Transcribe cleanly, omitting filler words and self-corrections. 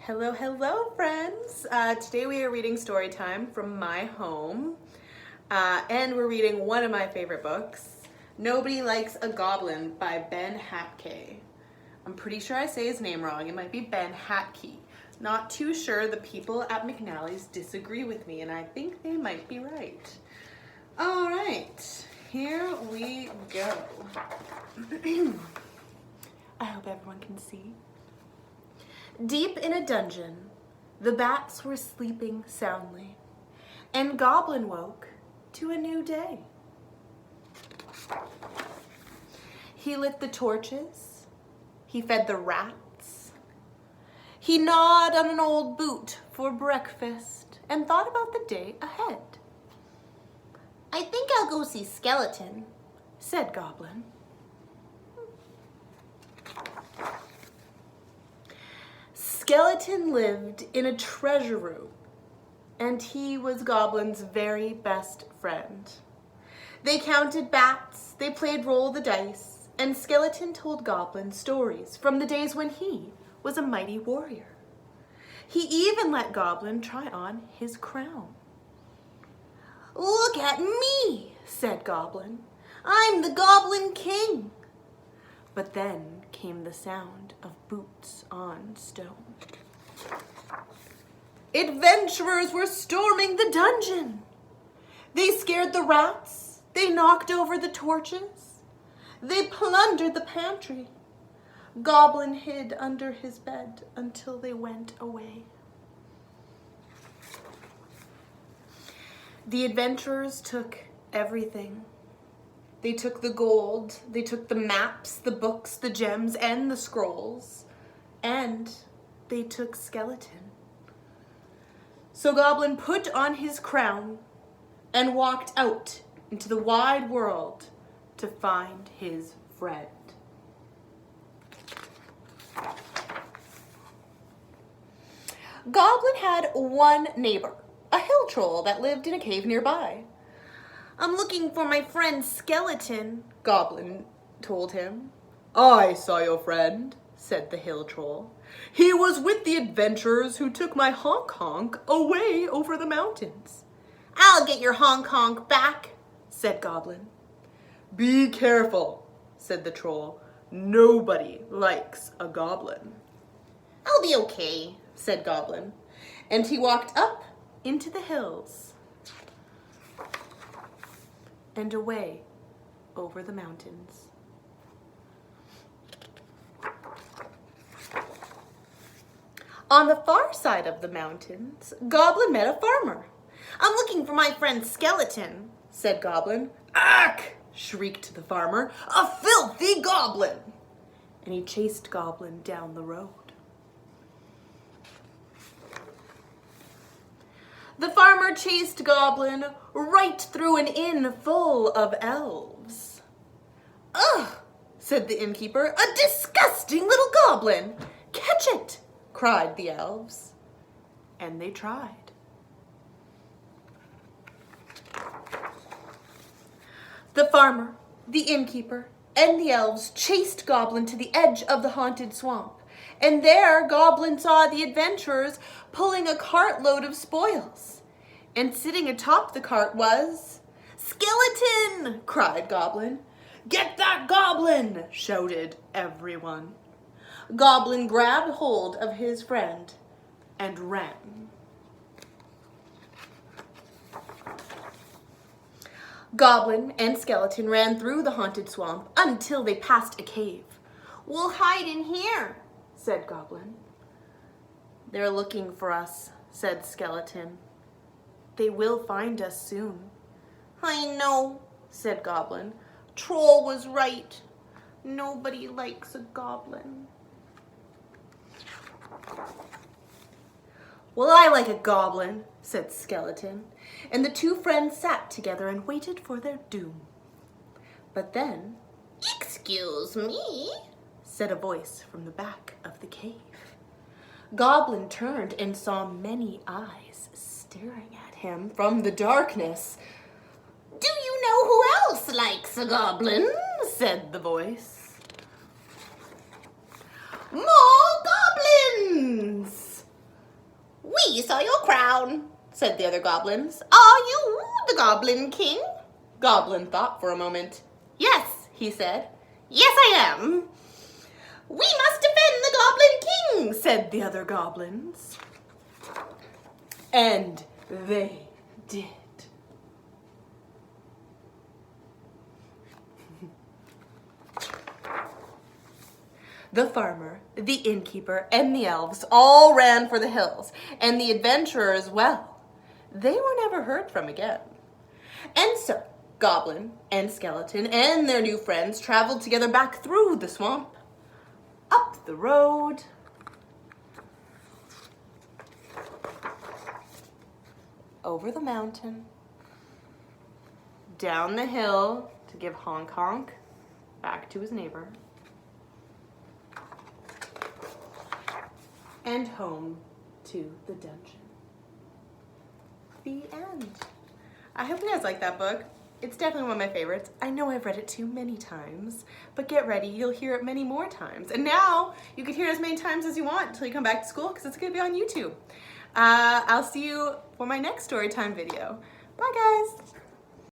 Hello, hello, friends. Today we are reading story time from my home, and we're reading one of my favorite books, Nobody Likes a Goblin by Ben Hatke. I'm pretty sure I say his name wrong. It might be Ben Hatke. Not too sure. The people at McNally's disagree with me, and I think they might be right. All right, here we go. I hope everyone can see. Deep in a dungeon, the bats were sleeping soundly, and Goblin woke to a new day. He lit the torches, he fed the rats, he gnawed on an old boot for breakfast, and thought about the day ahead. "I think I'll go see Skeleton," said Goblin. Skeleton lived in a treasure room, and he was Goblin's very best friend. They counted bats, they played roll the dice, and Skeleton told Goblin stories from the days when he was a mighty warrior. He even let Goblin try on his crown. "Look at me," said Goblin. "I'm the Goblin King." But then came the sound of boots on stone. Adventurers were storming the dungeon. They scared the rats. They knocked over the torches. They plundered the pantry. Goblin hid under his bed until they went away. The adventurers took everything. They took the gold, they took the maps, the books, the gems, and the scrolls, and they took Skeleton. So Goblin put on his crown and walked out into the wide world to find his friend. Goblin had one neighbor, a hill troll that lived in a cave nearby. "I'm looking for my friend Skeleton," Goblin told him. "I saw your friend," said the hill troll. "He was with the adventurers who took my honk-honk away over the mountains." "I'll get your honk-honk back," said Goblin. "Be careful," said the troll. "Nobody likes a goblin." "I'll be okay," said Goblin, and he walked up into the hills and away over the mountains. On the far side of the mountains, Goblin met a farmer. "I'm looking for my friend Skeleton," said Goblin. "Ack!" shrieked the farmer. "A filthy goblin!" And he chased Goblin down the road. The farmer chased Goblin right through an inn full of elves. "Ugh!" said the innkeeper. "A disgusting little goblin! Catch it!" cried the elves. And they tried. The farmer, the innkeeper, and the elves chased Goblin to the edge of the haunted swamp. And there Goblin saw the adventurers pulling a cartload of spoils. And sitting atop the cart was... "Skeleton!" cried Goblin. "Get that goblin!" shouted everyone. Goblin grabbed hold of his friend and ran. Goblin and Skeleton ran through the haunted swamp until they passed a cave. "We'll hide in here," said Goblin. "They're looking for us," said Skeleton. "They will find us soon." "I know," said Goblin. "Troll was right. Nobody likes a goblin." "Well, I like a goblin," said Skeleton, and the two friends sat together and waited for their doom. But then, "Excuse me," said a voice from the back of the cave. Goblin turned and saw many eyes staring at him from the darkness. "Do you know who else likes a goblin?" said the voice. "More goblins!" We saw your crown, said the other goblins. Are you the Goblin King? Goblin thought for a moment. Yes, he said. Yes, I am. We must defend the Goblin King, said the other goblins. And they did. The farmer, the innkeeper, and the elves all ran for the hills, and the adventurers, well, they were never heard from again. And so, Goblin and Skeleton and their new friends traveled together back through the swamp, up the road, over the mountain, down the hill to give honk honk back to his neighbor, and home to the dungeon. The end. I hope you guys like that book. It's definitely one of my favorites. I know I've read it too many times, but get ready, you'll hear it many more times. And now you can hear it as many times as you want until you come back to school because it's gonna be on YouTube. I'll see you for my next story time video. Bye guys.